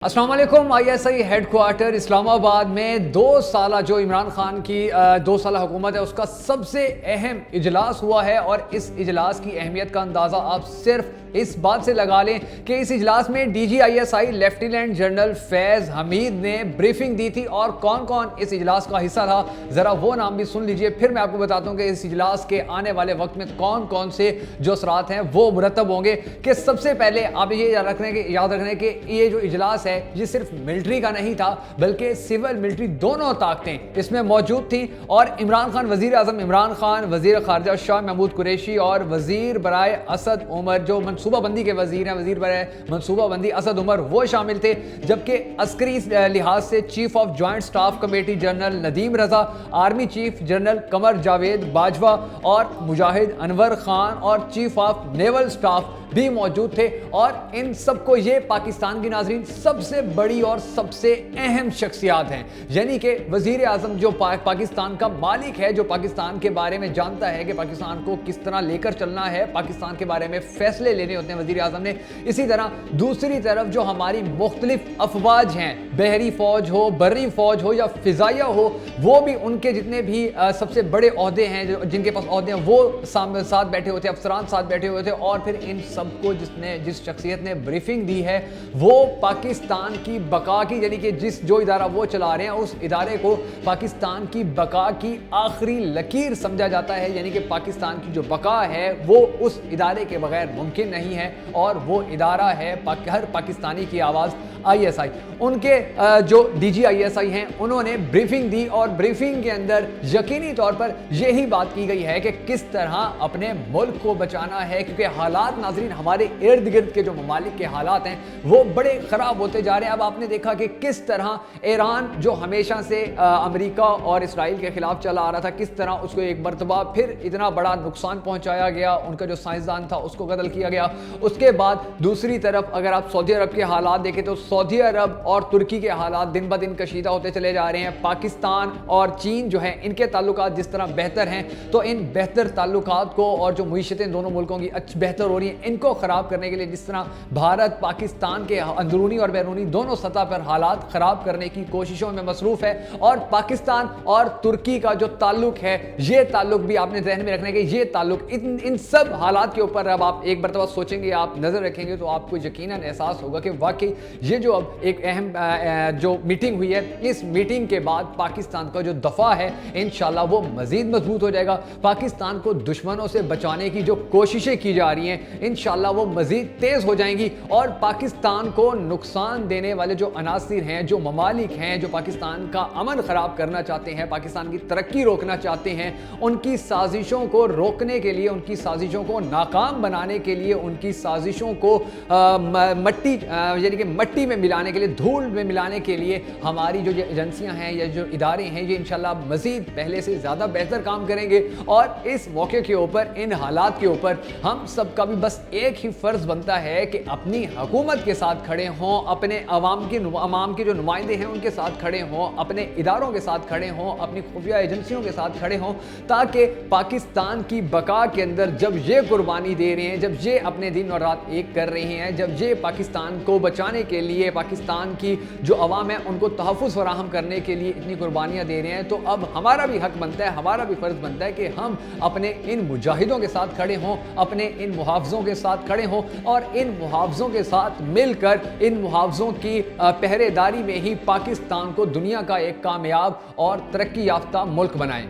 السلام علیکم۔ ISI head quarter اسلام آباد میں 2 سالہ جو عمران خان کی 2 سالہ حکومت ہے اس کا سب سے اہم اجلاس ہوا ہے، اور اس اجلاس کی اہمیت کا اندازہ آپ صرف اس بات سے لگا لیں کہ اس اجلاس میں DG ISI لیفٹیننٹ جنرل فیض حمید نے بریفنگ دی تھی، اور کون کون اس اجلاس کا حصہ تھا ذرا وہ نام بھی سن لیجئے، پھر میں آپ کو بتاتا ہوں کہ اس اجلاس کے آنے والے وقت میں کون کون سے جو اثرات ہیں وہ مرتب ہوں گے۔ کہ سب سے پہلے آپ یہ یاد رکھنے کہ یہ جو اجلاس ہے یہ صرف ملٹری کا نہیں تھا، بلکہ سول ملٹری دونوں طاقتیں اس میں موجود تھیں، اور عمران خان وزیر اعظم عمران خان، وزیر خارجہ شاہ محمود قریشی اور وزیر برائے اسد عمر جو منصوبہ بندی کے وزیر ہیں، وزیر برائے منصوبہ بندی اسد عمر، وہ شامل تھے، جبکہ عسکری لحاظ سے chief of joint staff committee general Nadeem Raza, army chief general Qamar Javed Bajwa اور مجاہد انور خان اور چیف آف نیول سٹاف بھی موجود تھے۔ اور ان سب کو یہ پاکستان کی ناظرین سب سے بڑی اور سب سے اہم شخصیات ہیں، یعنی کہ وزیر اعظم جو پاکستان کا مالک ہے، جو پاکستان کے بارے میں جانتا ہے کہ پاکستان کو کس طرح لے کر چلنا ہے، پاکستان کے بارے میں فیصلے لینے ہوتے ہیں وزیر اعظم نے۔ اسی طرح دوسری طرف جو ہماری مختلف افواج ہیں، بحری فوج ہو، بری فوج ہو یا فضائیہ ہو، وہ بھی ان کے جتنے بھی سب سے بڑے عہدے ہیں، جن کے پاس عہدے ہیں، وہ ساتھ بیٹھے ہوتے ہیں، افسران ساتھ بیٹھے ہوئے تھے۔ اور پھر ان سب کو جس شخصیت نے بریفنگ دی ہے وہ پاکستان کی بقا کی، یعنی کہ جو ادارہ وہ چلا رہے ہیں اس ادارے کو پاکستان کی بقا کی آخری لکیر سمجھا جاتا ہے، یعنی کہ پاکستان کی جو بقا ہے وہ اس ادارے کے بغیر ممکن نہیں ہے، اور وہ ادارہ ہے ہر پاکستانی کی آواز ISI۔ ان کے جو DG ISI ہیں انہوں نے بریفنگ دی، اور بریفنگ کے اندر یقینی طور پر یہی بات کی گئی ہے کہ کس طرح اپنے ملک کو بچانا ہے، کیونکہ حالات ناظرین ہمارے ارد گرد کے جو ممالک کے حالات ہیں وہ بڑے خراب ہوتے جا رہے ہیں۔ اب آپ نے دیکھا کہ کس طرح ایران جو ہمیشہ سے امریکہ اور اسرائیل کے خلاف چلا آ رہا تھا، کس طرح اس کو ایک مرتبہ پھر اتنا بڑا نقصان پہنچایا گیا، ان کا جو سائنسدان تھا اس کو قتل کیا گیا۔ اس کے بعد دوسری طرف اگر آپ سعودی عرب کے حالات دیکھیں تو سعودی عرب اور ترکی کے حالات دن بدن کشیدہ ہوتے چلے جا رہے ہیں۔ پاکستان اور چین جو ہیں ان کے تعلقات جس طرح بہتر ہیں، تو ان بہتر تعلقات کو اور جو معیشتیں دونوں ملکوں کی بہتر ہو رہی ہیں ان کو خراب کرنے کے لیے جس طرح بھارت پاکستان کے اندرونی اور بیرونی دونوں سطح پر حالات خراب کرنے کی کوششوں میں مصروف ہے، اور پاکستان اور ترکی کا جو تعلق ہے یہ تعلق بھی آپ نے ذہن میں رکھنا ہے کہ یہ تعلق ان سب حالات کے اوپر اب آپ ایک مرتبہ سوچیں گے، آپ نظر رکھیں گے تو آپ کو یقیناً احساس ہوگا کہ واقعی یہ جو اب ایک اہم جو میٹنگ ہوئی ہے، اس میٹنگ کے بعد پاکستان کا جو دفاع ہے انشاءاللہ وہ مزید مضبوط ہو جائے گا۔ پاکستان کو دشمنوں سے بچانے کی جو کوششیں کی جا رہی ہیں انشاءاللہ وہ مزید تیز ہو جائیں گی، اور پاکستان کو نقصان دینے والے جو عناصر ہیں، جو ممالک ہیں، جو پاکستان کا امن خراب کرنا چاہتے ہیں، پاکستان کی ترقی روکنا چاہتے ہیں، ان کی سازشوں کو روکنے کے لیے، ان کی سازشوں کو ناکام بنانے کے لیے، ان کی سازشوں کو مٹی میں ملانے کے لیے، دھول میں ملانے کے لیے ہماری جو ایجنسیاں ہیں یا جو ادارے ہیں یہ انشاءاللہ مزید پہلے سے زیادہ بہتر کام کریں گے۔ اور اس موقع کے اوپر، ان حالات کے اوپر ہم سب کا بھی بس ایک ہی فرض بنتا ہے کہ اپنی حکومت کے ساتھ کھڑے ہوں، اپنے عوام کے جو نمائندے ہیں ان کے ساتھ کھڑے ہوں، اپنے اداروں کے ساتھ کھڑے ہوں، اپنی خفیہ ایجنسیوں کے ساتھ کھڑے ہوں، تاکہ پاکستان کی بقا کے اندر جب یہ قربانی دے رہے ہیں، جب یہ اپنے دن اور رات ایک کر رہے ہیں، جب یہ پاکستان کو بچانے کے لیے، پاکستان کی جو عوام ہے ان کو تحفظ فراہم کرنے کے لیے اتنی قربانیاں دے رہے ہیں، تو اب ہمارا بھی حق بنتا ہے، ہمارا بھی فرض بنتا ہے کہ ہم اپنے ان مجاہدوں کے ساتھ کھڑے ہوں، اپنے ان محافظوں کے ساتھ کھڑے ہوں، اور ان محافظوں کے ساتھ مل کر ان محافظوں کی پہرے داری میں ہی پاکستان کو دنیا کا ایک کامیاب اور ترقی یافتہ ملک بنائیں۔